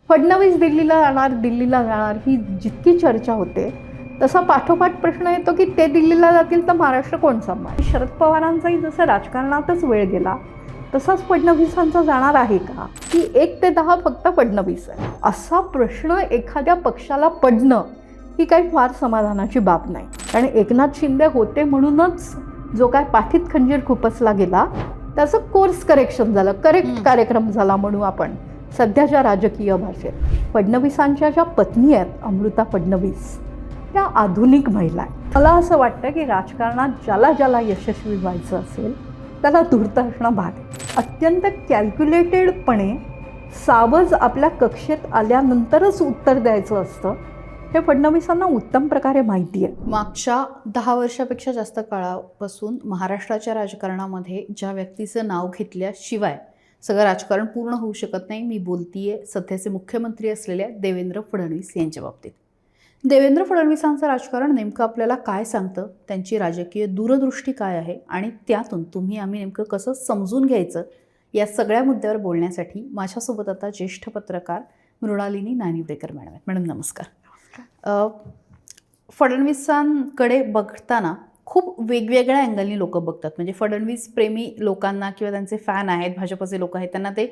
फडणवीस दिल्लीला जाणार ही जितकी चर्चा होते तसा पाठोपाठ प्रश्न येतो की ते दिल्लीला जातील तर महाराष्ट्र कोण सांभाळेल. शरद पवारांचाही जसं राजकारणातच वेळ गेला तसाच फडणवीसांचा जाणार आहे का, की 1 ते 10 फक्त फडणवीस आहे, असा प्रश्न एखाद्या पक्षाला पडणं ही काही फार समाधानाची बाब नाही. कारण एकनाथ शिंदे होते म्हणूनच जो काय पाठीत खंजीर खुपसला गेला त्याचं कोर्स करेक्शन झालं, करेक्ट कार्यक्रम झाला म्हणू आपण सध्याच्या राजकीय भाषेत. फडणवीसांच्या ज्या पत्नी आहेत अमृता फडणवीस त्या आधुनिक महिला आहेत. मला असं वाटतं की राजकारणात ज्याला ज्याला यशस्वी व्हायचं असेल त्याला धूर्त असणं भाग आहे. अत्यंत कॅल्क्युलेटेडपणे सावज आपल्या कक्षेत आल्यानंतरच उत्तर द्यायचं असतं हे फडणवीसांना उत्तम प्रकारे माहिती आहे. मागच्या 10 वर्षापेक्षा जास्त काळापासून महाराष्ट्राच्या राजकारणामध्ये ज्या व्यक्तीचं नाव घेतल्याशिवाय सगळं राजकारण पूर्ण होऊ शकत नाही, मी बोलतीये सध्याचे मुख्यमंत्री असलेल्या देवेंद्र फडणवीस यांच्या बाबतीत. देवेंद्र फडणवीसांचं राजकारण नेमकं आपल्याला काय सांगतं, त्यांची राजकीय दूरदृष्टी काय आहे आणि त्यातून तुम्ही आम्ही नेमकं कसं समजून घ्यायचं, या सगळ्या मुद्द्यावर बोलण्यासाठी माझ्यासोबत आता ज्येष्ठ पत्रकार मृणालिनी नानिवडेकर मॅडम आहेत. मॅडम नमस्कार. फडणवीसांकडे बघताना खूप वेगवेगळ्या अँगलनी लोक बघतात. म्हणजे फडणवीस प्रेमी लोकांना किंवा त्यांचे फॅन आहेत, भाजपचे लोक आहेत, त्यांना ते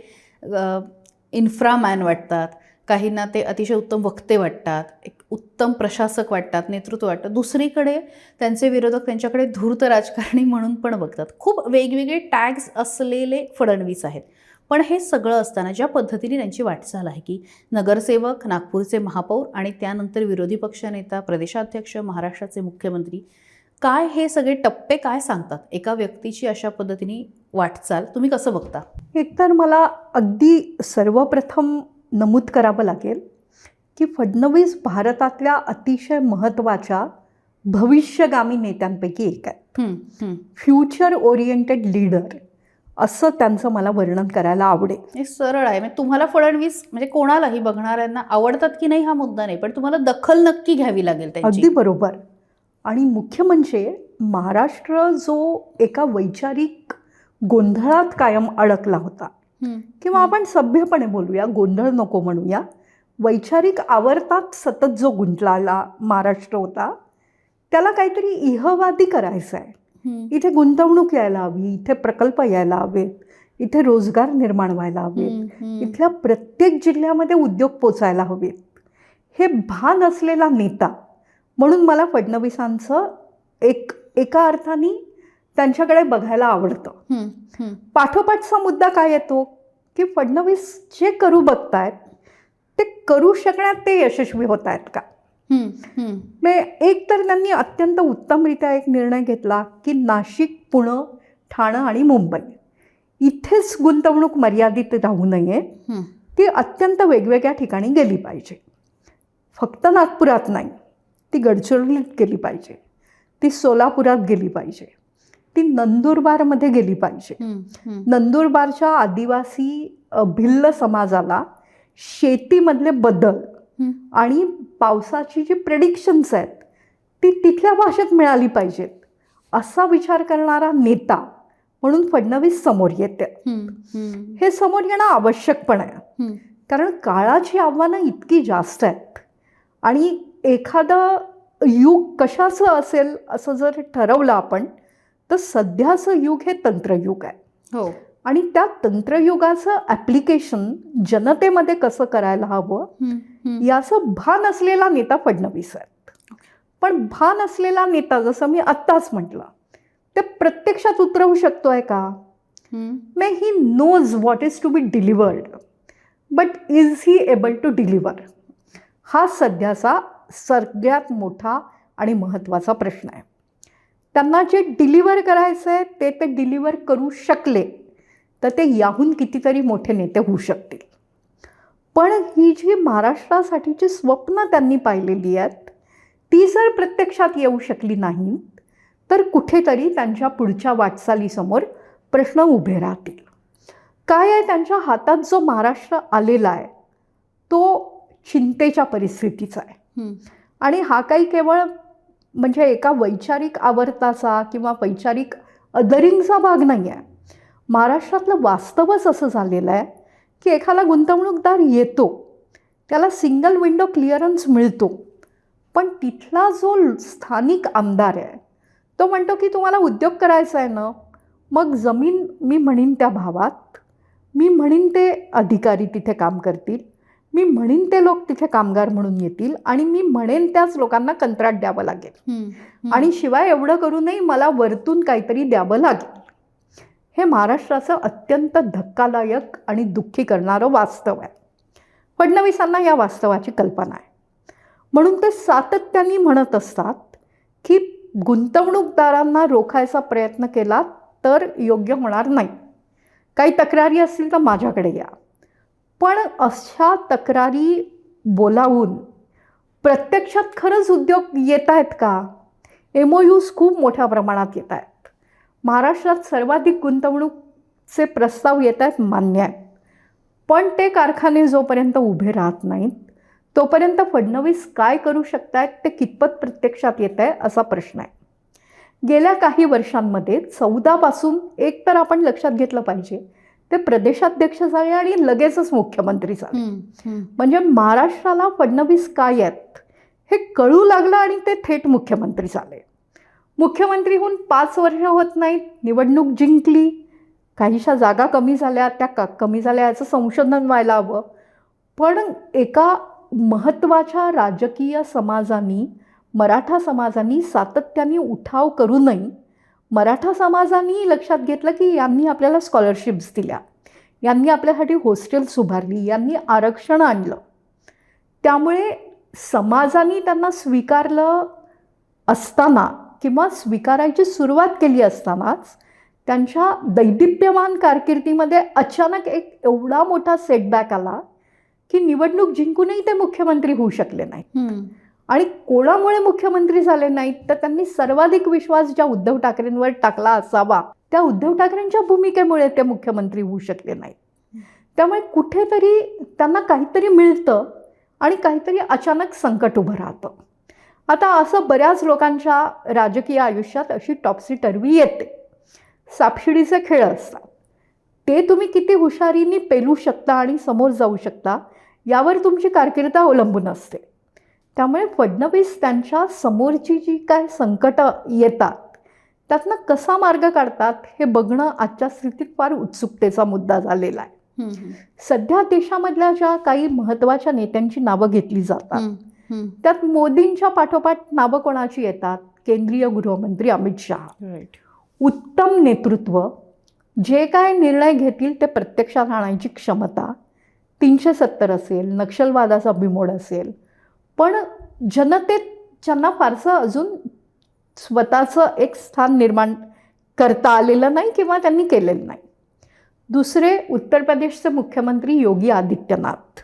इन्फ्रामॅन वाटतात, काहींना ते अतिशय उत्तम वक्ते वाटतात, एक उत्तम प्रशासक वाटतात, नेतृत्व वाटतं. दुसरीकडे त्यांचे विरोधक त्यांच्याकडे धूर्त राजकारणी म्हणून पण बघतात. खूप वेगवेगळे टॅग्स असलेले फडणवीस आहेत. पण हे सगळं असताना ज्या पद्धतीने त्यांची वाटचाल आहे की नगरसेवक, नागपूरचे महापौर आणि त्यानंतर विरोधी पक्षनेता, प्रदेशाध्यक्ष, महाराष्ट्राचे मुख्यमंत्री, काय हे सगळे टप्पे काय सांगतात एका व्यक्तीची अशा पद्धतीने वाटचाल तुम्ही कसं बघता? एकतर मला अगदी सर्वप्रथम नमूद करावं लागेल की फडणवीस भारतातल्या अतिशय महत्त्वाच्या भविष्यगामी नेत्यांपैकी एक आहे. फ्युचर ओरिएंटेड लीडर असं त्यांचं मला वर्णन करायला आवडेल. हे सरळ आहे. म्हणजे तुम्हाला फडणवीस म्हणजे कोणालाही बघणाऱ्यांना आवडतात की नाही हा मुद्दा नाही, पण तुम्हाला दखल नक्की घ्यावी लागेल त्यांची. अगदी बरोबर. आणि मुख्य म्हणजे महाराष्ट्र जो एका वैचारिक गोंधळात कायम अडकला होता, किंवा आपण सभ्यपणे बोलूया, गोंधळ नको म्हणूया, वैचारिक आवर्तात सतत जो गुंतलेला महाराष्ट्र होता त्याला काहीतरी इहवादी करायचं आहे. इथे गुंतवणूक यायला हवी, इथे प्रकल्प यायला हवेत, इथे रोजगार निर्माण व्हायला हवेत, इथल्या प्रत्येक जिल्ह्यामध्ये उद्योग पोचायला हवेत, हे भान असलेला नेता म्हणून मला फडणवीसांचं एका अर्थाने त्यांच्याकडे बघायला आवडतं. पाठोपाठचा मुद्दा काय येतो की फडणवीस जे करू बघतायत ते करू शकण्यात ते यशस्वी होत आहेत का. एक तर त्यांनी अत्यंत उत्तमरित्या एक निर्णय घेतला की नाशिक, पुणे, ठाणे आणि मुंबई इथेच गुंतवणूक मर्यादित राहू नये, ती अत्यंत वेगवेगळ्या ठिकाणी गेली पाहिजे. फक्त नागपुरात नाही, ती गडचिरोलीत गेली पाहिजे, ती सोलापुरात गेली पाहिजे, ती नंदुरबारमध्ये गेली पाहिजे. नंदुरबारच्या आदिवासी भिल्ल समाजाला शेतीमधले बदल आणि पावसाची जी प्रेडिक्शन्स आहेत ती तिथल्या भाषेत मिळाली पाहिजेत असा विचार करणारा नेता म्हणून फडणवीस समोर येते. हे समोर येणं आवश्यक पण आहे, कारण काळाची आव्हानं इतकी जास्त आहेत आणि एखादं युग कशाचं असेल असं जर ठरवलं आपण तर सध्याचं युग हे तंत्रयुग आहे. हो. आणि त्या तंत्रयुगाचं ॲप्लिकेशन जनतेमध्ये कसं करायला हवं याचं भान असलेला नेता फडणवीस आहेत. पण भान असलेला नेता, जसं मी आत्ताच म्हटलं, ते प्रत्यक्षात उतरवू शकतोय का. May he knows what is to be delivered, but is he able to deliver, हा सध्याचा सगळ्यात मोठा आणि महत्त्वाचा प्रश्न आहे. त्यांना जे डिलिव्हर करायचं आहे ते डिलिव्हर करू शकले तर ते याहून कितीतरी मोठे नेते होऊ शकतील. पण ही जी महाराष्ट्रासाठीची स्वप्न त्यांनी पाहिलेली आहेत ती जर प्रत्यक्षात येऊ शकली नाहीत तर कुठेतरी त्यांच्या पुढच्या वाटचालीसमोर प्रश्न उभे राहतील. काय आहे, त्यांच्या हातात जो महाराष्ट्र आलेला आहे तो चिंतेच्या परिस्थितीचा आहे. आणि हा काही केवळ म्हणजे एका वैचारिक आवर्ताचा किंवा वैचारिक अदरिंगचा भाग नाही आहे. महाराष्ट्रातलं वास्तवच असं झालेलं आहे की एखादा गुंतवणूकदार येतो त्याला सिंगल विंडो क्लिअरन्स मिळतो. पण तिथला जो स्थानिक आमदार आहे तो म्हणतो की तुम्हाला उद्योग करायचा आहे ना, मग जमीन मी म्हणीन त्या भावात, मी म्हणीन ते अधिकारी तिथे काम करतील, मी म्हणीन ते लोक तिथे कामगार म्हणून येतील आणि मी म्हणेन त्याच लोकांना कंत्राट द्यावं लागेल. आणि शिवाय एवढं करूनही मला वरतून काहीतरी द्यावं लागेल. हे महाराष्ट्राचं अत्यंत धक्कादायक आणि दुःखी करणारं वास्तव आहे. फडणवीसांना या वास्तवाची कल्पना आहे. म्हणून ते सातत्याने म्हणत असतात की गुंतवणूकदारांना रोखायचा प्रयत्न केला तर योग्य होणार नाही. काही तक्रारी असतील तर माझ्याकडे या. पण अशा तक्रारी बोलावून प्रत्यक्षात खरंच उद्योग येत आहेत का? MOUs खूप मोठ्या प्रमाणात येत आहेत. महाराष्ट्रात सर्वाधिक गुंतवणूकचे प्रस्ताव येत आहेत, मान्य आहे. पण ते कारखाने जोपर्यंत उभे राहत नाहीत तोपर्यंत फडणवीस काय करू शकतायत ते कितपत प्रत्यक्षात येत आहे असा प्रश्न आहे. गेल्या काही वर्षांमध्ये 14 पासून एक तर आपण लक्षात घेतलं पाहिजे, ते प्रदेशाध्यक्ष झाले आणि लगेचच मुख्यमंत्री झाले. म्हणजे महाराष्ट्राला फडणवीस काय आहेत हे कळू लागलं आणि ते थेट मुख्यमंत्री झाले. मुख्यमंत्री होऊन 5 वर्ष होत नाहीत, निवडणूक जिंकली, काहीशा जागा कमी झाल्या, त्या कमी झाल्या याचं संशोधन व्हायला हवं. पण एका महत्त्वाच्या राजकीय समाजानी, मराठा समाजानी सातत्याने उठाव करूनही मराठा समाजानी लक्षात घेतलं की यांनी आपल्याला स्कॉलरशिप्स दिल्या, यांनी आपल्यासाठी हॉस्टेल्स उभारली, यांनी आरक्षण आणलं. त्यामुळे समाजाने त्यांना स्वीकारलं असताना किंवा स्वीकारायची सुरुवात केली असतानाच त्यांच्या दैदिप्यमान कारकिर्दीमध्ये अचानक एक एवढा मोठा सेटबॅक आला की निवडणूक जिंकूनही ते मुख्यमंत्री होऊ शकले नाहीत. आणि कोणामुळे मुख्यमंत्री झाले नाहीत तर त्यांनी सर्वाधिक विश्वास ज्या उद्धव ठाकरेंवर टाकला असावा त्या उद्धव ठाकरेंच्या भूमिकेमुळे ते मुख्यमंत्री होऊ शकले नाहीत. त्यामुळे कुठेतरी त्यांना काहीतरी मिळतं आणि काहीतरी अचानक संकट उभं राहतं. आता असं बऱ्याच लोकांच्या राजकीय आयुष्यात अशी टॉपसी टर्वी येते. सापशिडीचे खेळ असतात. ते तुम्ही किती हुशारीने पेलू शकता आणि समोर जाऊ शकता यावर तुमची कारकीर्द अवलंबून असते. त्यामुळे फडणवीस त्यांच्या समोरची जी काय संकटं येतात त्यातनं कसा मार्ग काढतात हे बघणं आजच्या स्थितीत फार उत्सुकतेचा मुद्दा झालेला आहे. सध्या देशामधल्या ज्या काही महत्त्वाच्या नेत्यांची नावं घेतली जातात त्यात मोदींच्या पाठोपाठ नावं कोणाची येतात? केंद्रीय गृहमंत्री अमित शहा. उत्तम नेतृत्व, जे काय निर्णय घेतील ते प्रत्यक्षात आणायची क्षमता, 370 असेल, नक्षलवादाचा बिमोड असेल, पण जनतेत ज्यांना फारसं अजून स्वतःचं एक स्थान निर्माण करता आलेलं नाही किंवा त्यांनी केलेलं नाही. दुसरे उत्तर प्रदेशचे मुख्यमंत्री योगी आदित्यनाथ.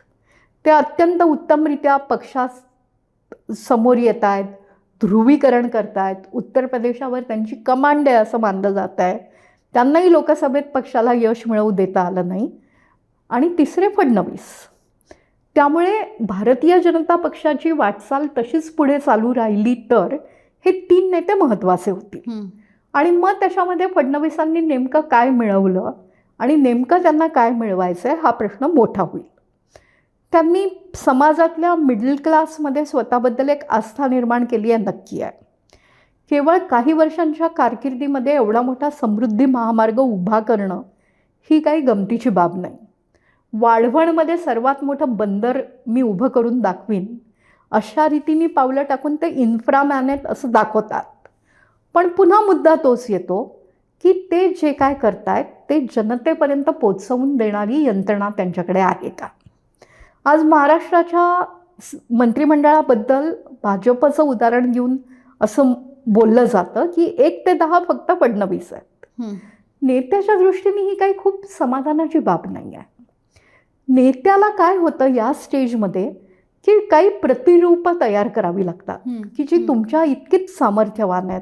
ते अत्यंत उत्तमरित्या पक्षात समोर येत आहेत, ध्रुवीकरण करत आहेत. उत्तर प्रदेशावर त्यांची कमांड आहे असं मानलं जात आहे. त्यांनाही लोकसभेत पक्षाला यश मिळवू देता आलं नाही. आणि तिसरे फडणवीस. त्यामुळे भारतीय जनता पक्षाची वाटचाल तशीच पुढे चालू राहिली तर हे 3 नेते महत्त्वाचे होतील. आणि मग त्याच्यामध्ये फडणवीसांनी नेमकं काय मिळवलं आणि नेमकं त्यांना काय मिळवायचं आहे हा प्रश्न मोठा होईल. त्यांनी समाजातल्या मिडल क्लासमध्ये स्वतःबद्दल एक आस्था निर्माण केली आहे, नक्की आहे. केवळ काही वर्षांच्या कारकिर्दीमध्ये एवढा मोठा समृद्धी महामार्ग उभा करणं ही काही गमतीची बाब नाही. वाढवणमध्ये सर्वात मोठं बंदर मी उभं करून दाखवीन अशा रीतीने पावलं टाकून ते इन्फ्रामॅन आहेत असं दाखवतात. पण पुन्हा मुद्दा तोच येतो की ते जे काय करतायत ते जनतेपर्यंत पोचवून देणारी यंत्रणा त्यांच्याकडे आहे का? आज महाराष्ट्राच्या मंत्रिमंडळाबद्दल भाजपचं उदाहरण घेऊन असं बोललं जातं की 1 ते 10 फक्त फडणवीस आहेत. नेत्याच्या दृष्टीने ही काही खूप समाधानाची बाब नाही आहे. नेत्याला काय होतं या स्टेजमध्ये की काही प्रतिरूपं तयार करावी लागतात की जी तुमच्या इतकीच सामर्थ्यवान आहेत,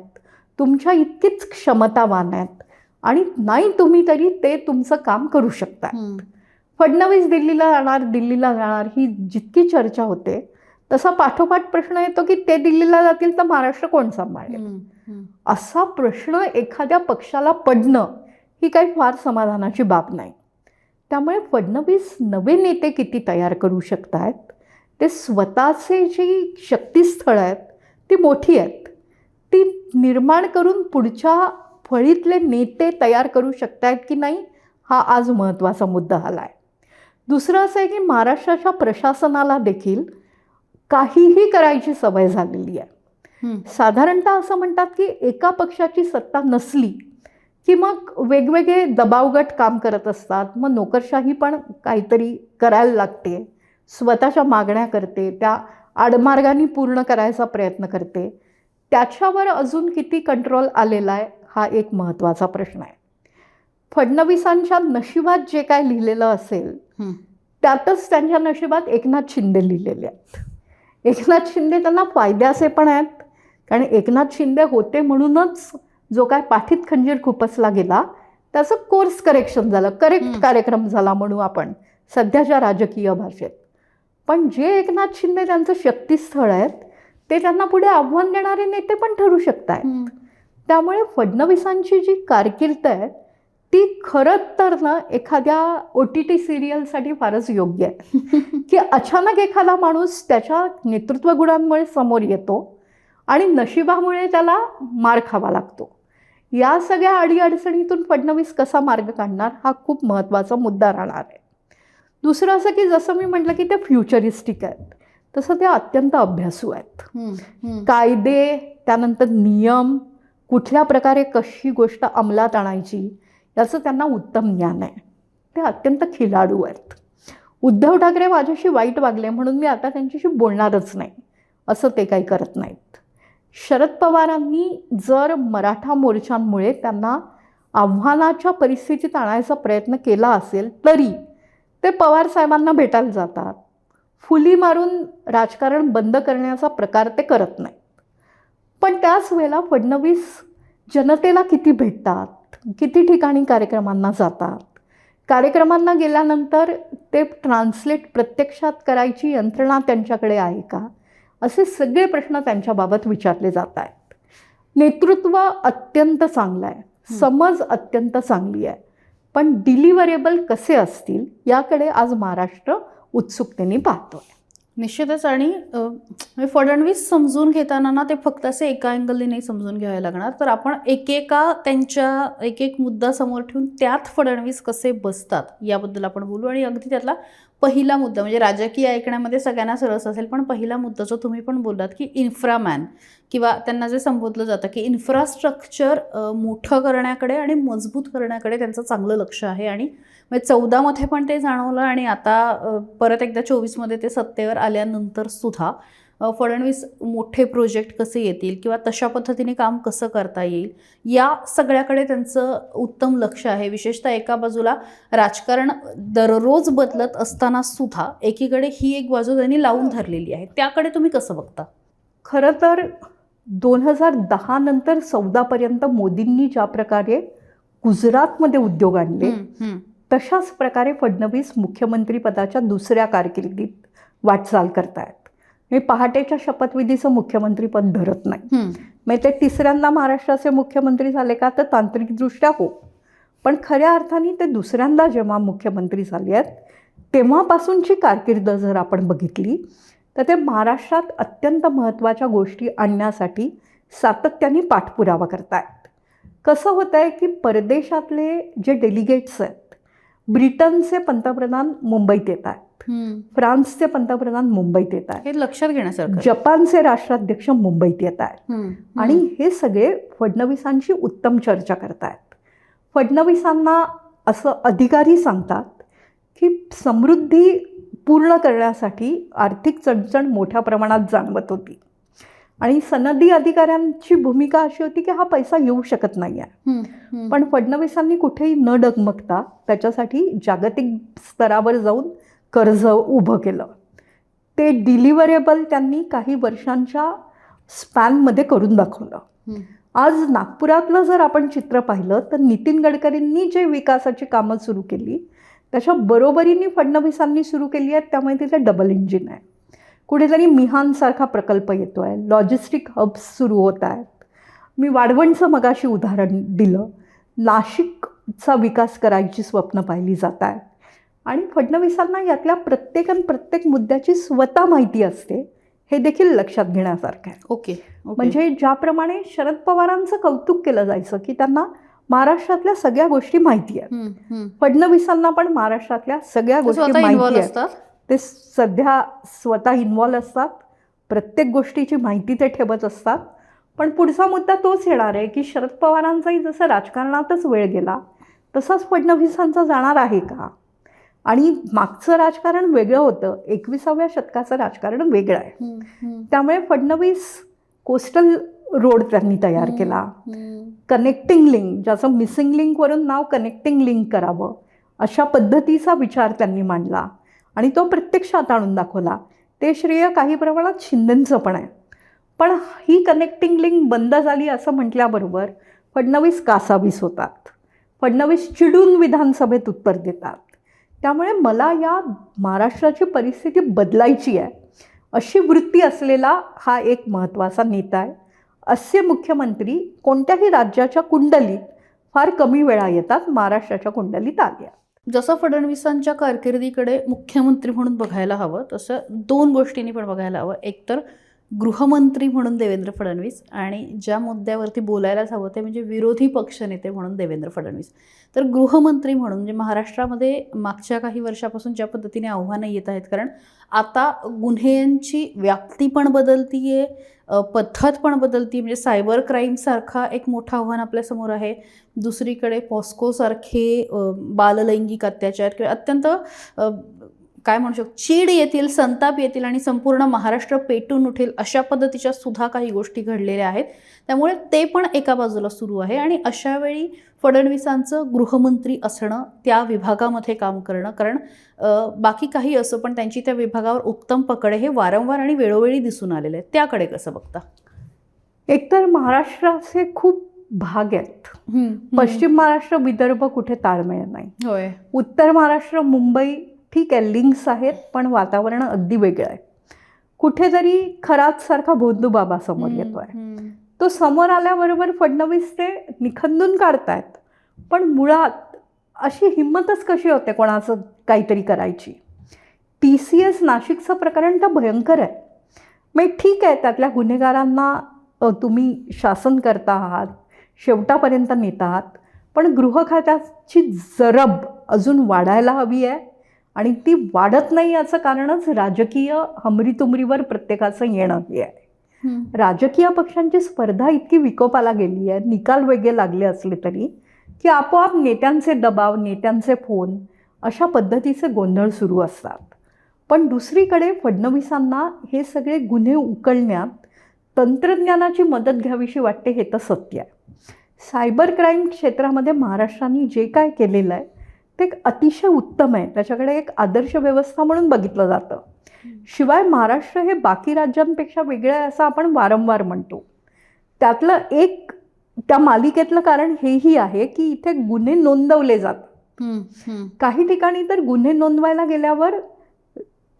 तुमच्या इतकीच क्षमतावान आहेत आणि नाही तुम्ही तरी ते तुमचं काम करू शकता. फडणवीस दिल्लीला जाणार ही जितकी चर्चा होते तसा पाठोपाठ प्रश्न येतो की ते दिल्लीला जातील तर महाराष्ट्र कोण सांभाळेल? असा प्रश्न एखाद्या पक्षाला पडणं ही काही फार समाधानाची बाब नाही. त्यामुळे फडणवीस नवे नेते किती तयार करू शकतायत ते स्वतःचे जी शक्तीस्थळं आहेत ती मोठी आहेत, ती निर्माण करून पुढच्या फळीतले नेते तयार करू शकतायत की नाही, हा आज महत्त्वाचा मुद्दा आला आहे. दुसरं असं आहे की महाराष्ट्राच्या प्रशासनाला देखील काहीही करायची सवय झालेली आहे. साधारणतः असं म्हणतात की एका पक्षाची सत्ता नसली की मग वेगवेगळे दबावगट काम करत असतात. मग नोकरशाही पण काहीतरी करायला लागते, स्वतःच्या मागण्या करते, त्या आडमार्गाने पूर्ण करायचा प्रयत्न करते. त्याच्यावर अजून किती कंट्रोल आलेला आहे हा एक महत्त्वाचा प्रश्न आहे. फडणवीसांच्या नशिबात जे काय लिहिलेलं असेल त्यातच त्यांच्या नशिबात एकनाथ शिंदे लिहिलेले आहेत. एकनाथ शिंदे त्यांना फायद्याचे पण आहेत, कारण एकनाथ शिंदे होते म्हणूनच जो काय पाठीत खंजीर खुपसला गेला त्याचं कोर्स करेक्शन झालं, करेक्ट कार्यक्रम झाला म्हणू आपण सध्याच्या राजकीय भाषेत. पण जे एकनाथ शिंदे त्यांचं शक्तीस्थळ आहेत ते त्यांना पुढे आव्हान देणारे नेते पण ठरू शकतात. त्यामुळे फडणवीसांची जी कारकीर्द आहे ती खरं तर ना एखाद्या OTT सिरियलसाठी फारच योग्य आहे की अचानक एखादा माणूस त्याच्या नेतृत्व गुणांमुळे समोर येतो आणि नशिबामुळे त्याला मार खावा लागतो. या सगळ्या अडीअडचणीतून फडणवीस कसा मार्ग काढणार हा खूप महत्त्वाचा मुद्दा राहणार आहे. दुसरं असं की जसं मी म्हटलं की ते फ्युचरिस्टिक आहेत, तसं ते अत्यंत अभ्यासू आहेत. कायदे, त्यानंतर नियम, कुठल्या प्रकारे कशी गोष्ट अंमलात आणायची याचं त्यांना उत्तम ज्ञान आहे. ते अत्यंत खिलाडू आहेत. उद्धव ठाकरे माझ्याशी वाईट वागले म्हणून मी आता त्यांच्याशी बोलणारच नाही असं ते काही करत नाहीत. शरद पवारांनी जर मराठा मोर्चांमुळे त्यांना आव्हानाच्या परिस्थितीत आणायचा प्रयत्न केला असेल तरी ते पवार साहेबांना भेटायला जातात. फुली मारून राजकारण बंद करण्याचा प्रकार ते करत नाहीत. पण त्याच वेळेला फडणवीस जनतेला किती भेटतात, किती ठिकाणी कार्यक्रमांना जातात, कार्यक्रमांना गेल्यानंतर ते ट्रान्सलेट प्रत्यक्षात करायची यंत्रणा त्यांच्याकडे आहे का, असे सगळे प्रश्न त्यांच्याबाबत विचारले जात आहेत. नेतृत्व अत्यंत चांगलं आहे, समज अत्यंत चांगली आहे, पण डिलिव्हरेबल कसे असतील याकडे आज महाराष्ट्र उत्सुकतेने पाहतोय. निश्चितच. आणि फडणवीस समजून घेताना ना ते फक्त असे एका अँगलने नाही समजून घ्यावे लागणार, तर आपण एक एक मुद्दा समोर ठेवून त्यात फडणवीस कसे बसतात याबद्दल आपण बोलू. आणि अगदी त्यातला पहिला मुद्दा म्हणजे राजकीय ऐकण्यामध्ये सगळ्यांनाच रस असेल, पण पहिला मुद्दा जो तुम्ही पण बोललात की इन्फ्रामॅन किंवा त्यांना जे संबोधलं जातं की इन्फ्रास्ट्रक्चर मोठं करण्याकडे आणि मजबूत करण्याकडे त्यांचं चांगलं लक्ष आहे. आणि 14मध्ये पण ते जाणवलं आणि आता परत एकदा 24मध्ये ते सत्तेवर आल्यानंतर सुद्धा फडणवीस मोठे प्रोजेक्ट कसे येतील किंवा तशा पद्धतीने काम कसं करता येईल या सगळ्याकडे त्यांचं उत्तम लक्ष आहे. विशेषतः एका बाजूला राजकारण दररोज बदलत असताना सुद्धा एकीकडे ही एक बाजू त्यांनी लावून धरलेली आहे. त्याकडे तुम्ही कसं बघता? खरं तर 2010 नंतर 14पर्यंत मोदींनी ज्या प्रकारे गुजरातमध्ये उद्योग आणले तशाच प्रकारे फडणवीस मुख्यमंत्रीपदाच्या दुसऱ्या कारकिर्दीत वाटचाल करतायत. मी पहाटेच्या शपथविधीचं मुख्यमंत्रीपद धरत नाही. मग ते तिसऱ्यांदा महाराष्ट्राचे मुख्यमंत्री झाले का तर तांत्रिकदृष्ट्या हो, पण खऱ्या अर्थाने ते दुसऱ्यांदा जेव्हा मुख्यमंत्री झाले आहेत तेव्हापासूनची कारकीर्द जर आपण बघितली तर ते महाराष्ट्रात अत्यंत महत्त्वाच्या गोष्टी आणण्यासाठी सातत्याने पाठपुरावा करतायत. कसं होतं आहे की परदेशातले जे डेलिगेट्स आहेत, ब्रिटनचे पंतप्रधान मुंबईत येत आहेत, फ्रान्सचे पंतप्रधान मुंबईत येत आहेत, हे लक्षात घेण्यासारखं, जपानचे राष्ट्राध्यक्ष मुंबईत येत आहेत आणि हे सगळे फडणवीसांशी उत्तम चर्चा करतायत. फडणवीसांना असं अधिकारी सांगतात की समृद्धी पूर्ण करण्यासाठी आर्थिक चणचण मोठ्या प्रमाणात जाणवत होती आणि सनदी अधिकाऱ्यांची भूमिका अशी होती की हा पैसा येऊ शकत नाही आहे. पण फडणवीसांनी कुठेही न डगमगता त्याच्यासाठी जागतिक स्तरावर जाऊन कर्ज उभं केलं. ते डिलिव्हरेबल त्यांनी काही वर्षांच्या स्पॅनमध्ये करून दाखवलं. आज नागपुरातलं जर आपण चित्र पाहिलं तर नितीन गडकरींनी जे विकासाची कामं सुरू केली त्याच्या बरोबरीने फडणवीसांनी सुरू केली आहेत, त्यामुळे तिचं डबल इंजिन आहे. कुठेतरी मिहानसारखा प्रकल्प येतो आहे, लॉजिस्टिक हब्स सुरू होत आहेत. मी वाढवणचं मगाशी उदाहरण दिलं, नाशिकचा विकास करायची स्वप्न पाहिली जात आहेत आणि फडणवीसांना यातल्या प्रत्येक मुद्द्याची स्वतः माहिती असते, हे देखील लक्षात घेण्यासारखं आहे. ओके. म्हणजे ज्याप्रमाणे शरद पवारांचं कौतुक केलं जायचं की त्यांना महाराष्ट्रातल्या सगळ्या गोष्टी माहिती आहेत, फडणवीसांना पण महाराष्ट्रातल्या सगळ्या गोष्टी माहिती आहेत. ते सध्या स्वतः इन्व्हॉल्व असतात, प्रत्येक गोष्टीची माहिती ते ठेवत असतात. पण पुढचा मुद्दा तोच येणार आहे की शरद पवारांचाही जसं राजकारणातच वेळ गेला तसाच फडणवीसांचा जाणार आहे का? आणि मागचं राजकारण वेगळं होतं, 21व्या शतकाचं राजकारण वेगळं आहे. त्यामुळे फडणवीस कोस्टल रोड त्यांनी तयार केला, कनेक्टिंग लिंक, ज्याचं मिसिंग लिंकवरून नाव कनेक्टिंग लिंक करावं अशा पद्धतीचा विचार त्यांनी मांडला आणि तो प्रत्यक्षात आणून दाखवला. ते श्रेय काही प्रमाणात शिंदेंचं पण आहे. पण ही कनेक्टिंग लिंक बंद झाली असं म्हटल्याबरोबर फडणवीस कासावीस होतात, फडणवीस चिडून विधानसभेत उत्तर देतात. त्यामुळे मला या महाराष्ट्राची परिस्थिती बदलायची आहे अशी वृत्ती असलेला हा एक महत्त्वाचा नेता आहे. असे मुख्यमंत्री कोणत्याही राज्याच्या कुंडलीत फार कमी वेळा येतात, महाराष्ट्राच्या कुंडलीत आल्या. जसं फडणवीसांच्या कारकिर्दीकडे मुख्यमंत्री म्हणून बघायला हवं तसं दोन गोष्टींनी पण बघायला हवं. एक तर गृहमंत्री म्हणून देवेंद्र फडणवीस आणि ज्या मुद्द्यावरती बोलायलाच हवं ते म्हणजे विरोधी पक्षनेते म्हणून देवेंद्र फडणवीस. तर गृहमंत्री म्हणून म्हणजे महाराष्ट्रामध्ये मागच्या काही वर्षापासून ज्या पद्धतीने आव्हानं येत आहेत, कारण आता गुन्ह्यांची व्याप्ती पण बदलती आहे, पद्धत पण बदलती, म्हणजे सायबर क्राईमसारखा एक मोठं आव्हान आपल्यासमोर आहे. दुसरीकडे पॉस्कोसारखे बाललैंगिक अत्याचार किंवा अत्यंत काय म्हणू शकतो चीड येतील, संताप येतील आणि संपूर्ण महाराष्ट्र पेटून उठेल अशा पद्धतीच्या सुद्धा काही गोष्टी घडलेल्या आहेत. त्यामुळे ते पण एका बाजूला सुरू आहे आणि अशावेळी फडणवीसांचं गृहमंत्री असणं, त्या विभागामध्ये काम करणं, कारण बाकी काही असो पण त्यांची त्या विभागावर उत्तम पकड हे वारंवार आणि वेळोवेळी दिसून आलेलं आहे. त्याकडे कसं बघता? एकतर महाराष्ट्राचे खूप भाग आहेत. पश्चिम महाराष्ट्र, विदर्भ कुठे ताळमेळ नाही. होय. उत्तर महाराष्ट्र, मुंबई ठीक आहे, लिंक्स आहेत पण वातावरण अगदी वेगळं आहे. कुठेतरी खरात सारखा भोंदू बाबा समोर येतोय. तो समोर आल्याबरोबर फडणवीस ते निखंदून काढतायत, पण मुळात अशी हिंमतच कशी होते कोणाचं काहीतरी करायची. TCS नाशिकचं प्रकरण तर भयंकर आहे. मग ठीक आहे, त्यातल्या गुन्हेगारांना तुम्ही शासन करता आहात, शेवटापर्यंत नेत आहात, पण गृह खात्याची जरब अजून वाढायला हवी आहे आणि ती वाढत नाही याचं कारणच राजकीय हमरीतुमरीवर प्रत्येकाचं येणं हे आहे. राजकीय पक्षांची स्पर्धा इतकी विकोपाला गेली आहे, निकाल वेगळे लागले असले तरी, की आपोआप नेत्यांचे दबाव, नेत्यांचे फोन अशा पद्धतीचे गोंधळ सुरू असतात. पण दुसरीकडे फडणवीसांना हे सगळे गुन्हे उकलण्यात तंत्रज्ञानाची मदत घ्यावीशी वाटते, हे तर सत्य आहे. सायबर क्राईम क्षेत्रामध्ये महाराष्ट्राने जे काय केलेलं आहे ते अतिशय उत्तम आहे, त्याच्याकडे एक आदर्श व्यवस्था म्हणून बघितलं जातं. शिवाय महाराष्ट्र हे बाकी राज्यांपेक्षा वेगळं आहे असं आपण वारंवार म्हणतो. त्यातलं एक त्या मालिकेतलं कारण हेही आहे की इथे गुन्हे नोंदवले जातात. काही ठिकाणी तर गुन्हे नोंदवायला गेल्यावर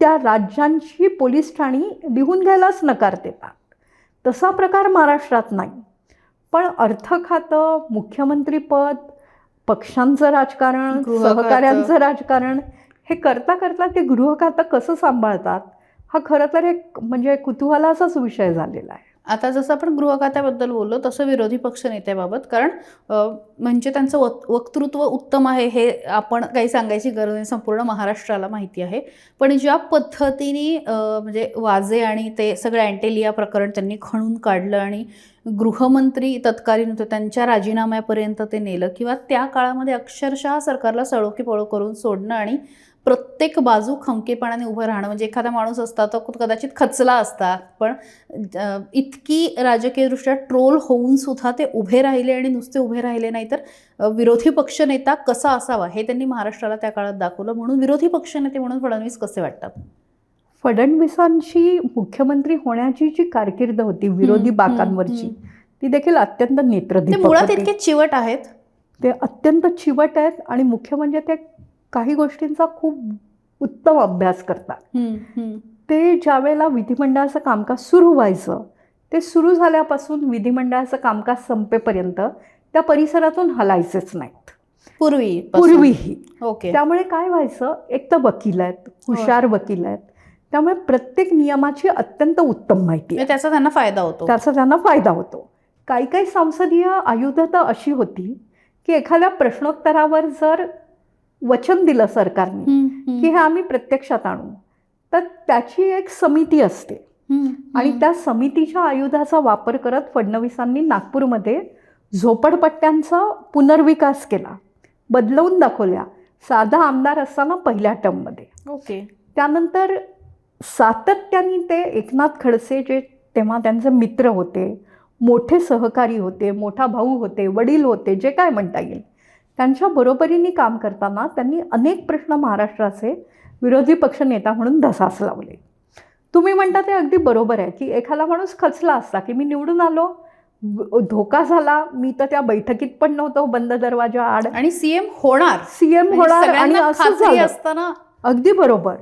त्या राज्यांची पोलीस ठाणी लिहून घ्यायलाच नकार देतात. तसा प्रकार महाराष्ट्रात नाही. पण अर्थ खातं, मुख्यमंत्रीपद, पक्षांचं राजकारण, सहकार्यांचं राजकारण हे करता करता ते गृह खातं कसं सांभाळतात हा खरं तर एक म्हणजे कुतूहलाचाच विषय झालेला आहे. आता जसं आपण गृह खात्याबद्दल बोललो तसं विरोधी पक्ष नेत्याबाबत, कारण म्हणजे त्यांचं वक्तृत्व उत्तम आहे हे आपण काही सांगायची गरज नाही, संपूर्ण महाराष्ट्राला माहिती आहे. पण ज्या पद्धतीने म्हणजे वाजे आणि ते सगळं अँटेलिया प्रकरण त्यांनी खणून काढलं आणि गृहमंत्री तत्कालीन होते त्यांच्या राजीनाम्यापर्यंत ते नेलं, किंवा त्या काळामध्ये अक्षरशः सरकारला सळोकीपळो करून सोडणं आणि प्रत्येक बाजू खमकेपणाने उभं राहणं, म्हणजे एखादा माणूस असता तो कदाचित खचला असता, पण इतकी राजकीयदृष्ट्या ट्रोल होऊन सुद्धा ते उभे राहिले आणि नुसते उभे राहिले नाही तर विरोधी पक्षनेता कसा असावा हे त्यांनी महाराष्ट्राला त्या काळात दाखवलं. म्हणून विरोधी पक्षनेते म्हणून फडणवीस कसे वाटतात? फडणवीसांची मुख्यमंत्री होण्याची जी कारकीर्द होती विरोधी बाकांवरची ती देखील अत्यंत नेत्रदीपक मुळात इतके चिवट आहेत, ते अत्यंत चिवट आहेत आणि मुख्य म्हणजे ते काही गोष्टींचा खूप उत्तम अभ्यास करतात. ते ज्यावेळेला विधिमंडळाचं कामकाज सुरू व्हायचं ते सुरू झाल्यापासून विधिमंडळाचं कामकाज संपेपर्यंत त्या परिसरातून हलायचेच नाहीत. पूर्वीही. ओके. त्यामुळे काय व्हायचं, एक तर वकील आहेत, हुशार वकील आहेत, त्यामुळे प्रत्येक नियमाची अत्यंत उत्तम माहिती आहे. त्याचा त्यांना फायदा होतो. काही संसदीय आयुध तर अशी होती की एखाद्या प्रश्नोत्तरावर जर वचन दिलं सरकारने की हे आम्ही प्रत्यक्षात आणू, तर त्याची एक समिती असते आणि त्या समितीच्या आयुधाचा वापर करत फडणवीसांनी नागपूरमध्ये झोपडपट्ट्यांचा पुनर्विकास केला, बदलवून दाखवल्या साधा आमदार असताना पहिल्या टर्ममध्ये. ओके. त्यानंतर सातत्याने ते एकनाथ खडसे, जे तेव्हा त्यांचे मित्र होते, मोठे सहकारी होते, मोठा भाऊ होते, वडील होते, जे काय म्हणता येईल, त्यांच्या बरोबरीने काम करताना त्यांनी अनेक प्रश्न महाराष्ट्राचे विरोधी पक्षनेता म्हणून धसास लावले. तुम्ही म्हणता ते अगदी बरोबर आहे की एखादा माणूस खचला असता की मी निवडून आलो, धोका झाला, मी तर त्या बैठकीत पण नव्हतो, बंद दरवाजा आड, आणि सीएम होणार आणि असं झालं असताना. अगदी बरोबर.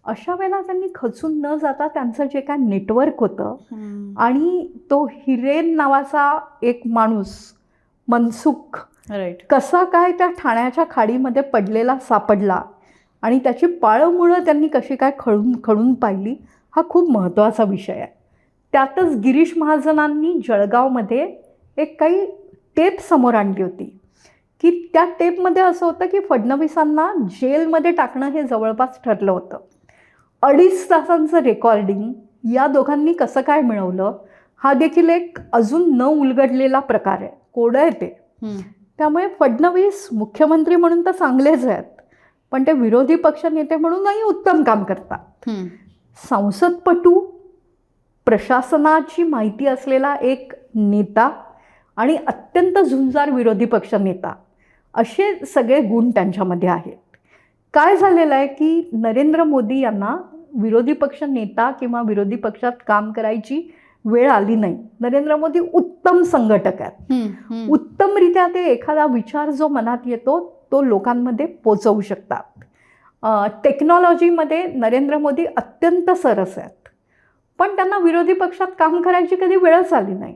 अशा वेळेला त्यांनी खचून न जाता त्यांचं जे काय नेटवर्क होतं आणि तो हिरेन नावाचा एक माणूस मनसुख कसा काय त्या ठाण्याच्या खाडीमध्ये पडलेला सापडला आणि त्याची पाळमुळं त्यांनी कशी काय खळून पाहिली, हा खूप महत्त्वाचा विषय आहे. त्यातच गिरीश महाजनांनी जळगावमध्ये एक काही टेप समोर आणली होती की त्या टेपमध्ये असं होतं की फडणवीसांना जेलमध्ये टाकणं हे जवळपास ठरलं होतं. 2.5 तासांचं रेकॉर्डिंग या दोघांनी कसं काय मिळवलं, हा देखील एक अजून न उलगडलेला प्रकार आहे, कोडं आहे ते. त्यामुळे फडणवीस मुख्यमंत्री म्हणून तर चांगलेच आहेत, पण ते विरोधी पक्षनेते म्हणूनही उत्तम काम करतात. संसदपटू, प्रशासनाची माहिती असलेला एक नेता आणि अत्यंत झुंजार विरोधी पक्षनेता, असे सगळे गुण त्यांच्यामध्ये आहेत. काय झालेलं आहे की नरेंद्र मोदी यांना विरोधी पक्ष नेता किंवा विरोधी पक्षात काम करायची वेळ आली नाही. नरेंद्र मोदी उत्तम संघटक आहेत, उत्तमरित्या ते एखादा विचार जो मनात येतो तो लोकांमध्ये पोचवू शकतात. टेक्नॉलॉजीमध्ये नरेंद्र मोदी अत्यंत सरस आहेत, पण त्यांना विरोधी पक्षात काम करायची कधी वेळच आली नाही.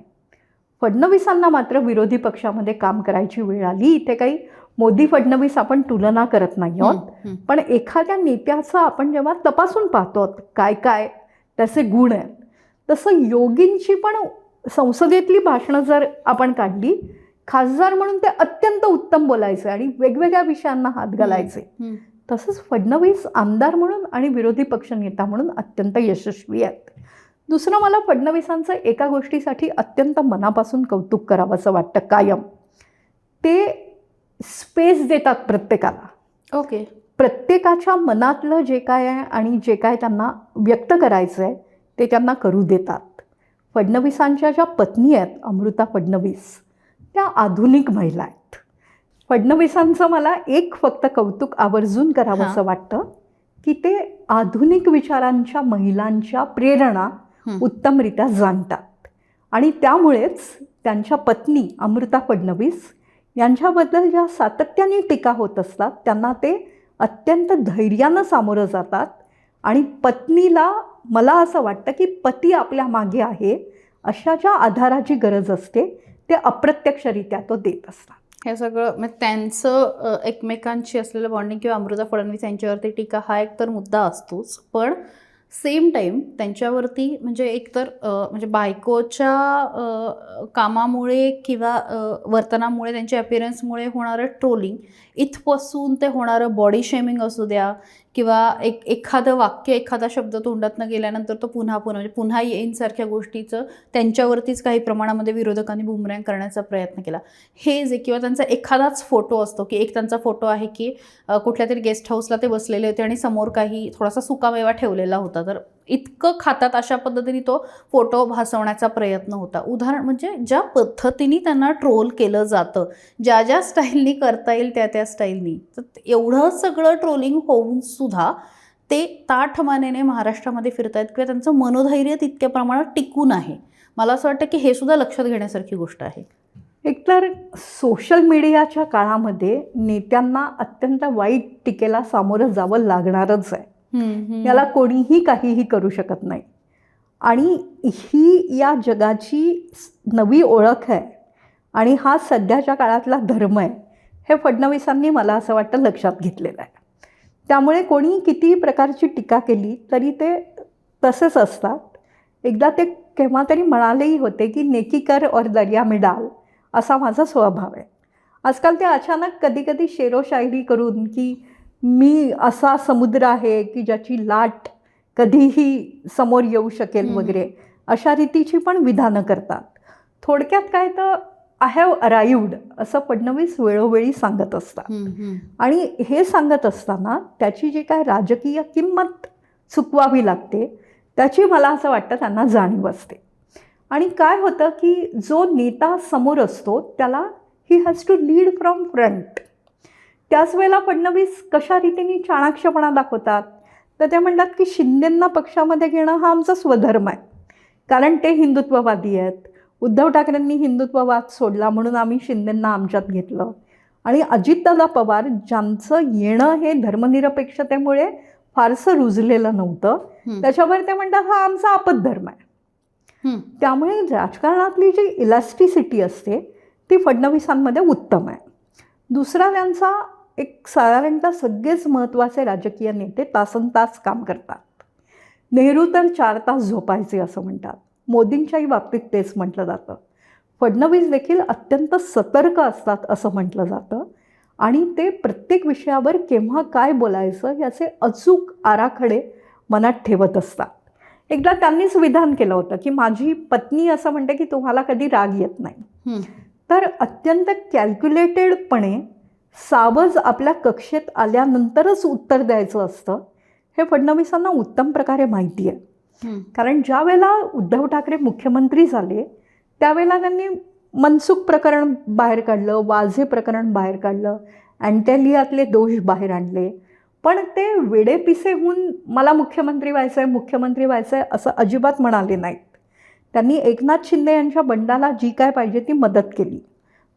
फडणवीसांना मात्र विरोधी पक्षामध्ये काम करायची वेळ आली. इथे काही मोदी फडणवीस आपण तुलना करत नाही आहोत, पण एखाद्या नेत्याचं आपण जेव्हा तपासून पाहतो काय काय त्याचे गुण आहेत, तसं योगींची पण संसदेतली भाषणं जर आपण काढली, खासदार म्हणून ते अत्यंत उत्तम बोलायचे आणि वेगवेगळ्या विषयांना हात घालायचे. तसंच फडणवीस आमदार म्हणून आणि विरोधी पक्षनेता म्हणून अत्यंत यशस्वी आहेत. दुसरं, मला फडणवीसांचं एका गोष्टीसाठी अत्यंत मनापासून कौतुक करावंसं वाटतं कायम, ते स्पेस देतात प्रत्येकाला. ओके. प्रत्येकाच्या मनातलं जे काय आहे आणि जे काय त्यांना व्यक्त करायचं आहे ते त्यांना करू देतात. फडणवीसांच्या ज्या पत्नी आहेत अमृता फडणवीस, त्या आधुनिक महिला आहेत. फडणवीसांचं मला एक फक्त कौतुक आवर्जून करावंसं वाटतं की ते आधुनिक विचारांच्या महिलांच्या प्रेरणा उत्तमरित्या जाणतात आणि त्यामुळेच त्यांच्या पत्नी अमृता फडणवीस यांच्याबद्दल ज्या सातत्याने टीका होत असतात त्यांना ते अत्यंत धैर्यानं सामोरं जातात आणि पत्नीला, मला असं वाटतं की पती आपल्या मागे आहे अशा ज्या आधाराची गरज असते ते अप्रत्यक्षरित्या तो देत असतात. हे सगळं म्हणजे त्यांचं एकमेकांशी असलेलं बॉन्डिंग किंवा अमृता फडणवीस यांच्यावरती टीका हा एक तर मुद्दा असतोच, पण सेम टाईम त्यांच्यावरती म्हणजे एकतर म्हणजे बायकोच्या कामामुळे किंवा वर्तनामुळे, त्यांच्या अपीअरन्समुळे होणारं ट्रोलिंग, इथपासून ते होणारं बॉडी शेमिंग असू द्या किंवा एखादं वाक्य, एखादा शब्द तोंडातनं गेल्यानंतर तो पुन्हा येईन सारख्या गोष्टीचं त्यांच्यावरतीच काही प्रमाणामध्ये विरोधकांनी बुमरँग करण्याचा प्रयत्न केला. हे जे किंवा त्यांचा एखादाच फोटो असतो की एक त्यांचा फोटो आहे की कुठल्या तरी गेस्ट हाऊसला ते बसलेले होते आणि समोर काही थोडासा सुकामेवा ठेवलेला होता, तर इतकं खातात अशा पद्धतीने तो फोटो भासवण्याचा प्रयत्न होता. उदाहरण म्हणजे ज्या पद्धतीने त्यांना ट्रोल केलं जातं, ज्या स्टाईलनी करता येईल त्या स्टाईलनी, तर एवढं सगळं ट्रोलिंग होऊन सुद्धा ते ताठमानेने महाराष्ट्रामध्ये फिरतायत किंवा त्यांचं मनोधैर्य तितक्या प्रमाणात टिकून आहे. मला असं वाटतं की हे सुद्धा लक्षात घेण्यासारखी गोष्ट आहे. एकतर सोशल मीडियाच्या काळामध्ये नेत्यांना अत्यंत वाईट टीकेला सामोरं जावं लागणारच आहे, याला कोणीही काहीही करू शकत नाही. आणि ही या जगाची नवी ओळख आहे आणि हा सध्याच्या काळातला धर्म आहे हे फडणवीसांनी मला असं वाटतं लक्षात घेतलेलं आहे. त्यामुळे कोणी किती प्रकारची टीका केली तरी ते तसेच असतात. एकदा ते केव्हा तरी म्हणालेही होते की नेकी कर और दर्या में डाल, असा माझा स्वभाव आहे. आजकाल ते अचानक कधी कधी शेरोशायरी करून की मी असा समुद्र आहे की ज्याची लाट कधीही समोर येऊ शकेल वगैरे अशा रीतीची पण विधानं करतात. थोडक्यात काय तर आय हॅव अराइव्ड असं फडणवीस वेळोवेळी सांगत असतात. आणि हे सांगत असताना त्याची जी काय राजकीय किंमत चुकवावी लागते त्याची मला असं वाटतं त्यांना जाणीव असते. आणि काय होतं की जो नेता समोर असतो त्याला he has to lead from front. त्याच वेळेला फडणवीस कशा रीतीने चाणाक्षपणा दाखवतात तर ते म्हणतात की शिंदेंना पक्षामध्ये घेणं हा आमचा स्वधर्म आहे, कारण ते हिंदुत्ववादी आहेत. उद्धव ठाकरेंनी हिंदुत्ववाद सोडला म्हणून आम्ही शिंदेंना आमच्यात घेतलं. आणि अजितदादा पवार ज्यांचं येणं हे धर्मनिरपेक्षतेमुळे फारसं रुजलेलं नव्हतं, त्याच्यावर ते म्हणतात हा आमचा आपद्धर्म आहे. त्यामुळे राजकारणातली जी इलॅस्टिसिटी असते ती फडणवीसांमध्ये उत्तम आहे. दुसरा त्यांचा एक साधारणतः सगळेच महत्त्वाचे राजकीय नेते तासनतास काम करतात. नेहरू तर 4 तास झोपायचे असं म्हणतात. मोदींच्याही बाबतीत तेच म्हटलं जातं. फडणवीस देखील अत्यंत सतर्क असतात असं म्हटलं जातं. आणि ते प्रत्येक विषयावर केव्हा काय बोलायचं याचे अचूक आराखडे मनात ठेवत असतात. एकदा त्यांनीच विधान केलं होतं की माझी पत्नी असं म्हणते की तुम्हाला कधी राग येत नाही. तर अत्यंत कॅल्क्युलेटेडपणे सावज आपल्या कक्षेत आल्यानंतरच उत्तर द्यायचं असतं हे फडणवीसांना उत्तम प्रकारे माहिती आहे. कारण ज्या वेळेला उद्धव ठाकरे मुख्यमंत्री झाले त्यावेळेला त्यांनी मनसुख प्रकरण बाहेर काढलं, वाझे प्रकरण बाहेर काढलं, अँटेलियातले दोष बाहेर आणले. पण ते वेडेपिसे होऊन मला मुख्यमंत्री व्हायचं आहे असं अजिबात म्हणाले नाहीत. त्यांनी एकनाथ शिंदे यांच्या बंडाला जी काय पाहिजे ती मदत केली.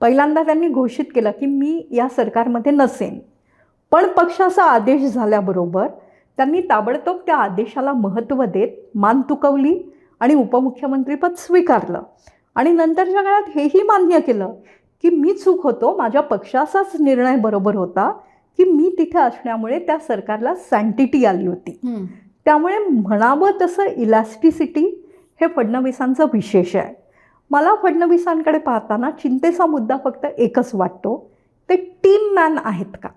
पहिल्यांदा त्यांनी घोषित केलं की मी या सरकारमध्ये नसेन, पण पक्षाचा आदेश झाल्याबरोबर त्यांनी ताबडतोब त्या आदेशाला महत्त्व देत मान तुकवली आणि उपमुख्यमंत्रीपद स्वीकारलं. आणि नंतरच्या काळात हेही मान्य केलं की मी चूक होतो, माझ्या पक्षाचाच निर्णय बरोबर होता की मी तिथे असण्यामुळे त्या सरकारला सँटिटी आली होती. त्यामुळे म्हणावं तसं इलॅस्टिसिटी हे फडणवीसांचं विशेष आहे. मला फडणवीसांकडे पाहताना चिंतेचा मुद्दा फक्त एकच वाटतो, ते टीम मॅन आहेत का.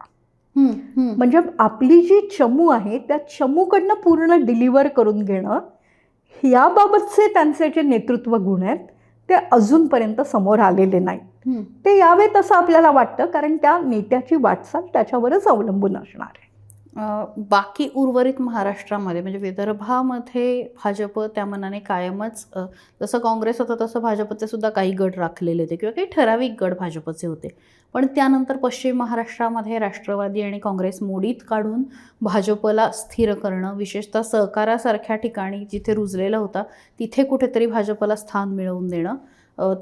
म्हणजे आपली जी चमू आहे त्या चमूकडनं पूर्ण डिलिव्हर करून घेणं याबाबतचे त्यांचे जे नेतृत्व गुण आहेत ते अजूनपर्यंत समोर आलेले नाहीत. ते यावेत असं आपल्याला वाटतं, कारण त्या नेत्याची वाटचाल त्याच्यावरच अवलंबून असणार आहे. बाकी उर्वरित महाराष्ट्रामध्ये म्हणजे विदर्भामध्ये भाजप त्या मनाने कायमच जसं काँग्रेस होतं तसं भाजपचे सुद्धा काही गट राखलेले होते किंवा काही ठराविक गट भाजपचे होते. पण त्यानंतर पश्चिम महाराष्ट्रामध्ये राष्ट्रवादी आणि काँग्रेस मोडीत काढून भाजपला स्थिर करणं, विशेषतः सहकारासारख्या ठिकाणी जिथे रुजलेला होता तिथे कुठेतरी भाजपला स्थान मिळवून देणं,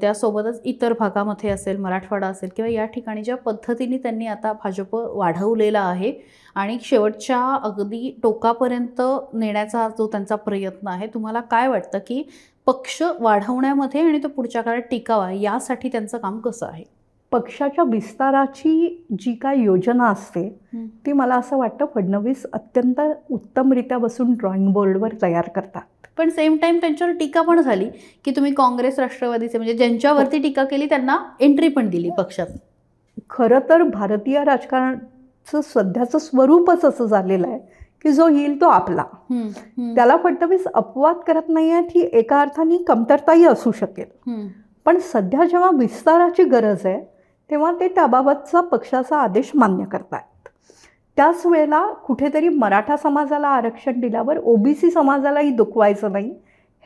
त्यासोबतच इतर भागामध्ये असेल, मराठवाडा असेल किंवा या ठिकाणी ज्या पद्धतीने त्यांनी आता भाजप वाढवलेला आहे आणि शेवटच्या अगदी टोकापर्यंत नेण्याचा जो त्यांचा प्रयत्न आहे, तुम्हाला काय वाटतं की पक्ष वाढवण्यामध्ये आणि तो पुढच्या काळात टिकावा यासाठी त्यांचं काम कसं आहे? पक्षाच्या विस्ताराची जी काय योजना असते ती मला असं वाटतं फडणवीस अत्यंत उत्तमरित्या बसून ड्रॉइंग बोर्डवर तयार करतात. पण सेम टाईम त्यांच्यावर टीका पण झाली की तुम्ही काँग्रेस राष्ट्रवादीचे म्हणजे ज्यांच्यावरती टीका केली त्यांना एंट्री पण दिली पक्षात. खरं तर भारतीय राजकारणाचं सध्याचं स्वरूपच असं झालेलं आहे की जो येईल तो आपला. त्याला फडणवीस अपवाद करत नाही आहेत ही एका अर्थाने कमतरताही असू शकेल. पण सध्या जेव्हा विस्ताराची गरज आहे तेव्हा ते त्याबाबतचा पक्षाचा आदेश मान्य करतायत. त्याच वेळेला कुठेतरी मराठा समाजाला आरक्षण दिल्यावर ओबीसी समाजालाही दुखवायचं नाही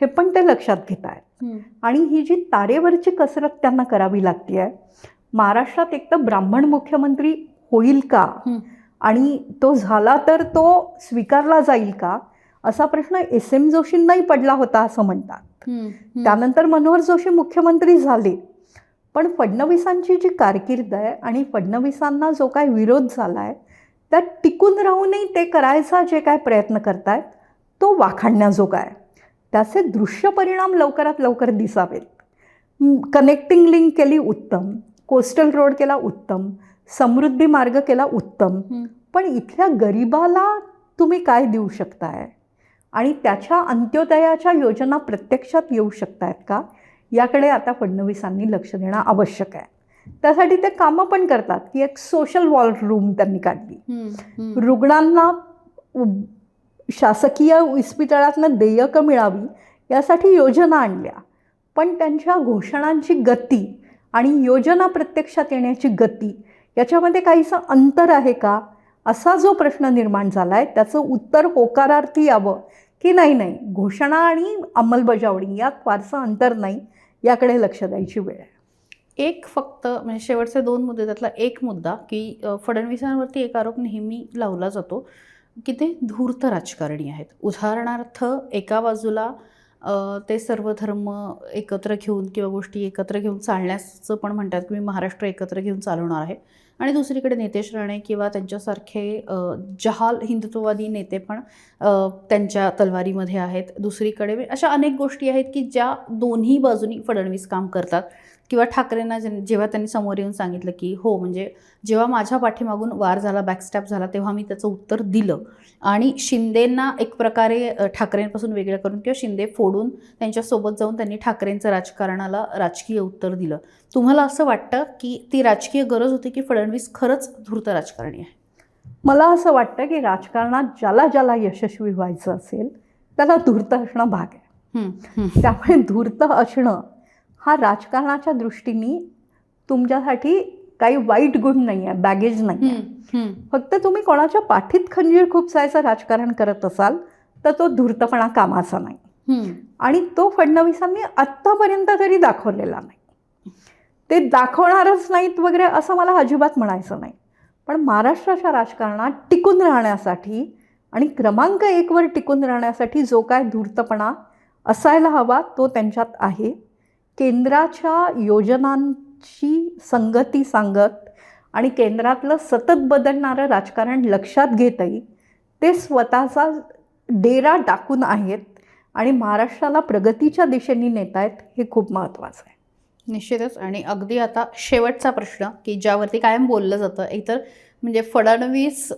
हे पण ते लक्षात घेत आहेत. आणि ही जी तारेवरची कसरत त्यांना करावी लागते आहे, महाराष्ट्रात एक तर ब्राह्मण मुख्यमंत्री होईल का आणि तो झाला तर तो स्वीकारला जाईल का असा प्रश्न SM जोशींनाही पडला होता असं म्हणतात. त्यानंतर मनोहर जोशी मुख्यमंत्री झाले, पण फडणवीसांची जी कारकीर्द आहे आणि फडणवीसांना जो काय विरोध झाला आहे त्यात टिकून राहूनही ते करायचा जे काय प्रयत्न करतायत तो वाखाणण्याजोगा आहे. त्याचे दृश्य परिणाम लवकरात लवकर दिसावेत. कनेक्टिंग लिंक केली उत्तम, कोस्टल रोड केला उत्तम, समृद्धी मार्ग केला उत्तम, पण इथल्या गरिबाला तुम्ही काय देऊ शकताय आणि त्याच्या अंत्योदयाच्या योजना प्रत्यक्षात येऊ शकतायत का, याकडे आता फडणवीसांनी लक्ष देणं आवश्यक आहे. त्यासाठी ते कामं पण करतात की एक सोशल वॉर रूम त्यांनी काढली, रुग्णांना शासकीय इस्पितळातनं देयकं मिळावी यासाठी योजना आणल्या. पण त्यांच्या घोषणांची गती आणि योजना प्रत्यक्षात येण्याची गती याच्यामध्ये काहीसं अंतर आहे का, असा जो प्रश्न निर्माण झाला आहे त्याचं उत्तर होकारार्थी यावं की नाही घोषणा आणि अंमलबजावणी यात फारसं अंतर नाही, याकडे लक्ष द्यायची वेळ आहे. एक फक्त म्हणजे शेवटचे 2 मुद्दे, त्यातला एक मुद्दा की फडणवीसांवरती एक आरोप नेहमी लावला जातो की ते धूर्त राजकारणी आहेत. उदाहरणार्थ एका बाजूला ते सर्व धर्म एकत्र घेऊन किंवा गोष्टी एकत्र घेऊन चालण्याचं पण म्हणतात की मी महाराष्ट्र एकत्र घेऊन चालवणार आहे, आणि दुसरीकडे नितेश राणे किंवा त्यांच्यासारखे जहाल हिंदुत्ववादी नेते पण त्यांच्या तलवारीमध्ये आहेत. दुसरीकडे अशा अनेक गोष्टी आहेत की ज्या दोन्ही बाजूनी फडणवीस काम करतात. किंवा ठाकरेंना जेव्हा त्यांनी समोर येऊन सांगितलं की हो म्हणजे जेव्हा माझ्या पाठीमागून वार झाला, बॅकस्टॅप झाला, तेव्हा मी त्याचं उत्तर दिलं, आणि शिंदेंना एक प्रकारे ठाकरेंपासून वेगळं करून किंवा शिंदे फोडून त्यांच्यासोबत जाऊन त्यांनी ठाकरेंचं राजकारणाला राजकीय उत्तर दिलं. तुम्हाला असं वाटतं की ती राजकीय गरज होती की फडणवीस खरंच धूर्त राजकारणी आहे? मला असं वाटतं की राजकारणात ज्याला ज्याला यशस्वी व्हायचं असेल त्याला धूर्त असणं भाग आहे. त्यामुळे धूर्त असणं हा राजकारणाच्या दृष्टीने तुमच्यासाठी काही वाईट गुण नाही आहे, बॅगेज नाही आहे. फक्त तुम्ही कोणाच्या पाठीत खंजीर खुपसायचं राजकारण करत असाल तर तो धूर्तपणा कामाचा नाही, आणि तो फडणवीसांनी आत्तापर्यंत तरी दाखवलेला नाही. ते दाखवणारच नाहीत वगैरे असं मला अजिबात म्हणायचं नाही. पण महाराष्ट्राच्या राजकारणात टिकून राहण्यासाठी आणि क्रमांक 1 वर टिकून राहण्यासाठी जो काय धूर्तपणा असायला हवा तो त्यांच्यात आहे. केंद्राच्या योजनांची संगती सांगत आणि केंद्रातलं सतत बदलणारं राजकारण लक्षात घेतही ते स्वतःचा डेरा टाकून आहेत आणि महाराष्ट्राला प्रगतीच्या दिशेने नेत आहेत, हे खूप महत्त्वाचं आहे. निश्चितच. आणि अगदी आता शेवटचा प्रश्न की ज्यावरती कायम बोललं जातं, एकतर म्हणजे फडणवीस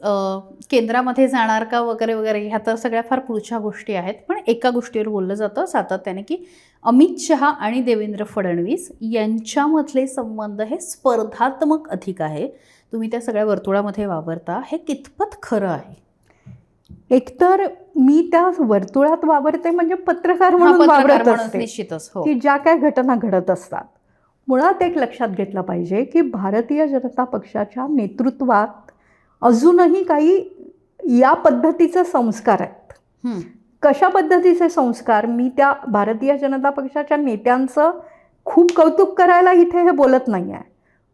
केंद्रामध्ये जाणार का वगैरे वगैरे, ह्या तर सगळ्या फार पुढच्या गोष्टी आहेत. पण एका गोष्टीवर बोललं जातं सातत्याने की अमित शहा आणि देवेंद्र फडणवीस यांच्यामधले संबंध हे स्पर्धात्मक अधिक आहे. तुम्ही त्या सगळ्या वर्तुळामध्ये वावरता, हे कितपत खरं आहे? एकतर मी त्या वर्तुळात वावरते म्हणजे पत्रकार म्हणून वावरत असते. निश्चितच हो. की ज्या काय घटना घडत असतात, मुळात एक लक्षात घेतलं पाहिजे की भारतीय जनता पक्षाच्या नेतृत्वात अजूनही काही या पद्धतीचे संस्कार आहेत. कशा पद्धतीचे संस्कार, मी त्या भारतीय जनता पक्षाच्या नेत्यांचं खूप कौतुक करायला इथे हे बोलत नाही आहे,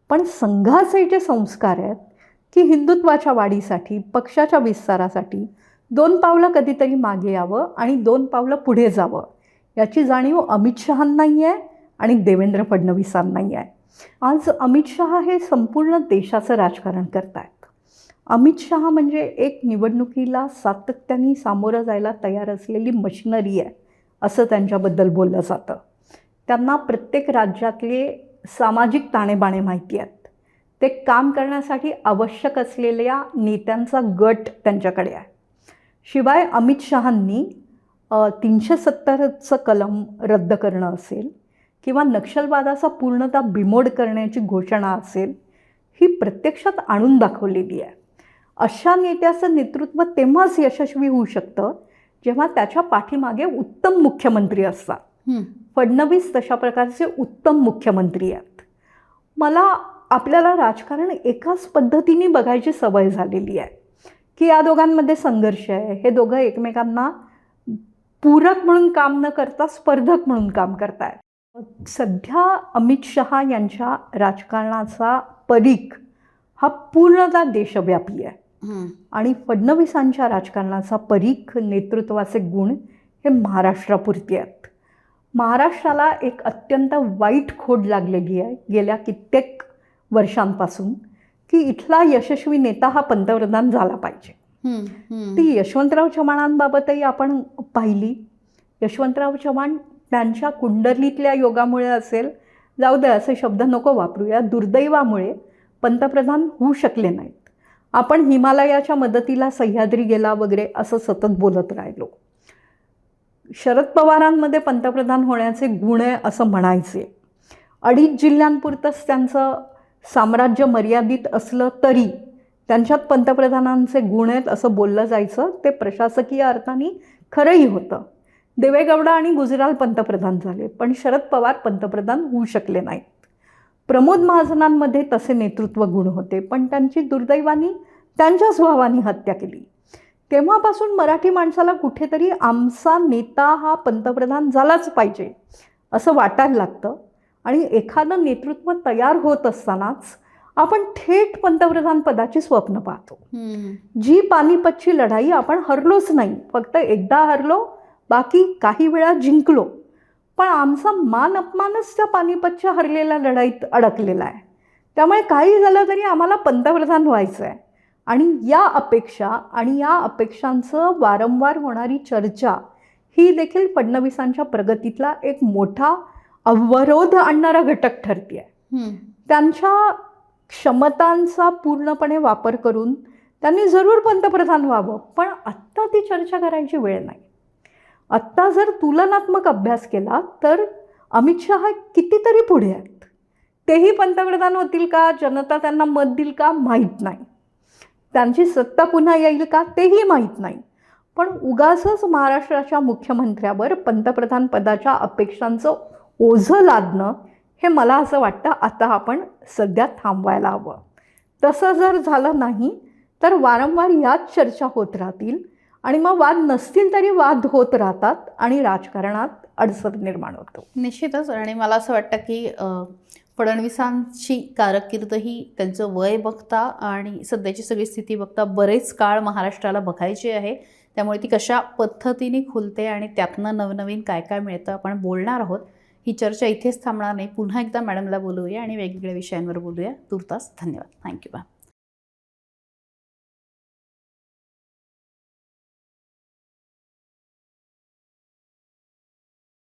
पण संघाचे जे संस्कार आहेत की हिंदुत्वाच्या वाढीसाठी, पक्षाच्या विस्तारासाठी 2 पावलं कधीतरी मागे यावं आणि 2 पावलं पुढे जावं, याची जाणीव अमित शहांनाही आहे आणि देवेंद्र फडणवीसांनाही आहे. आज अमित शहा हे संपूर्ण देशाचं राजकारण करत आहेत. अमित शहा म्हणजे एक निवडणुकीला सातत्याने सामोरं जायला तयार असलेली मशिनरी आहे असं त्यांच्याबद्दल बोललं जातं. त्यांना प्रत्येक राज्यातले सामाजिक ताणेबाणे माहिती आहेत. ते काम करण्यासाठी आवश्यक असलेल्या नेत्यांचा गट त्यांच्याकडे आहे. शिवाय अमित शहांनी 370चं कलम रद्द करणं असेल किंवा नक्षलवादाचा पूर्णतः बिमोड करण्याची घोषणा असेल, ही प्रत्यक्षात आणून दाखवलेली आहे. अशा नेत्याचं नेतृत्व तेव्हाच यशस्वी होऊ शकतं जेव्हा त्याच्या पाठीमागे उत्तम मुख्यमंत्री असतात. फडणवीस तशा प्रकारचे उत्तम मुख्यमंत्री आहेत. मला आपल्याला राजकारण एकाच पद्धतीने बघायची सवय झालेली आहे की या दोघांमध्ये संघर्ष आहे, हे दोघं एकमेकांना पूरक म्हणून काम न करता स्पर्धक म्हणून काम करतायत. सध्या अमित शहा यांच्या राजकारणाचा परीघ हा पूर्णतः देशव्यापी आहे आणि फडणवीसांच्या राजकारणाचा परीघ, नेतृत्वाचे गुण हे महाराष्ट्रापुरती आहेत. महाराष्ट्राला एक अत्यंत वाईट खोड लागलेली आहे गेल्या कित्येक वर्षांपासून की इथला यशस्वी नेता हा पंतप्रधान झाला पाहिजे. ती यशवंतराव चव्हाणांबाबतही आपण पाहिली. यशवंतराव चव्हाण त्यांच्या कुंडलीतल्या योगामुळे असेल, जाऊ दे असे शब्द नको वापरूया, दुर्दैवामुळे पंतप्रधान होऊ शकले नाहीत. आपण हिमालयाच्या मदतीला सह्याद्री गेला वगैरे असं सतत बोलत राहिलो. शरद पवारांमध्ये पंतप्रधान होण्याचे गुण आहे असं म्हणायचे. 2.5 जिल्ह्यांपुरतंच त्यांचं साम्राज्य मर्यादित असलं तरी त्यांच्यात पंतप्रधानांचे गुण आहेत असं बोललं जायचं. ते प्रशासकीय अर्थाने खरंही होतं. देवेगौडा आणि गुजराल पंतप्रधान झाले, पण शरद पवार पंतप्रधान होऊ शकले नाहीत. प्रमोद महाजनांमध्ये तसे नेतृत्व गुण होते, पण त्यांची दुर्दैवाने त्यांच्याच भावाने हत्या केली. तेव्हापासून मराठी माणसाला कुठेतरी आमचा नेता हा पंतप्रधान झालाच पाहिजे असं वाटायला लागतं. आणि एखादं नेतृत्व तयार होत असतानाच आपण थेट पंतप्रधान पदाची स्वप्न पाहतो. जी पानिपतची लढाई आपण हरलोच नाही, फक्त एकदा हरलो, बाकी काही वेळा जिंकलो, पण आमचा मान अपमानच त्या पानिपतच्या हरलेल्या लढाईत अडकलेला आहे. त्यामुळे काही झालं तरी आम्हाला पंतप्रधान व्हायचं आहे. आणि या अपेक्षा आणि या अपेक्षांचं वारंवार होणारी चर्चा ही देखील फडणवीसांच्या प्रगतीतला एक मोठा अवरोध आणणारा घटक ठरते आहे. त्यांच्या क्षमतांचा पूर्णपणे वापर करून त्यांनी जरूर पंतप्रधान व्हावं, पण आत्ता ती चर्चा करायची वेळ नाही. आत्ता जर तुलनात्मक अभ्यास केला तर अमित शहा कितीतरी पुढे आहेत. तेही पंतप्रधान होतील का, जनता त्यांना मत देईल का, माहीत नाही. त्यांची सत्ता पुन्हा येईल का, तेही माहीत नाही. पण उगाचच महाराष्ट्राच्या मुख्यमंत्र्यावर पंतप्रधान पदाच्या अपेक्षांचं ओझं लादणं हे मला असं वाटतं आता आपण सध्या थांबवायला हवं. तसं जर झालं नाही तर वारंवार याच चर्चा होत राहतील आणि मग वाद नसतील तरी वाद होत राहतात आणि राजकारणात अडचण निर्माण होतो. निश्चितच. आणि मला असं वाटतं की फडणवीसांची कारकीर्द ही त्यांचं वय बघता आणि सध्याची सगळी स्थिती बघता बरेच काळ महाराष्ट्राला बघायची आहे. त्यामुळे ती कशा पद्धतीने खुलते आणि त्यातनं नवनवीन काय काय मिळतं आपण बोलणार आहोत. ही चर्चा इथेच थांबणार नाही. पुन्हा एकदा मॅडमला बोलवूया आणि वेगवेगळ्या विषयांवर बोलूया. तूर्तास धन्यवाद. Thank you ma'am.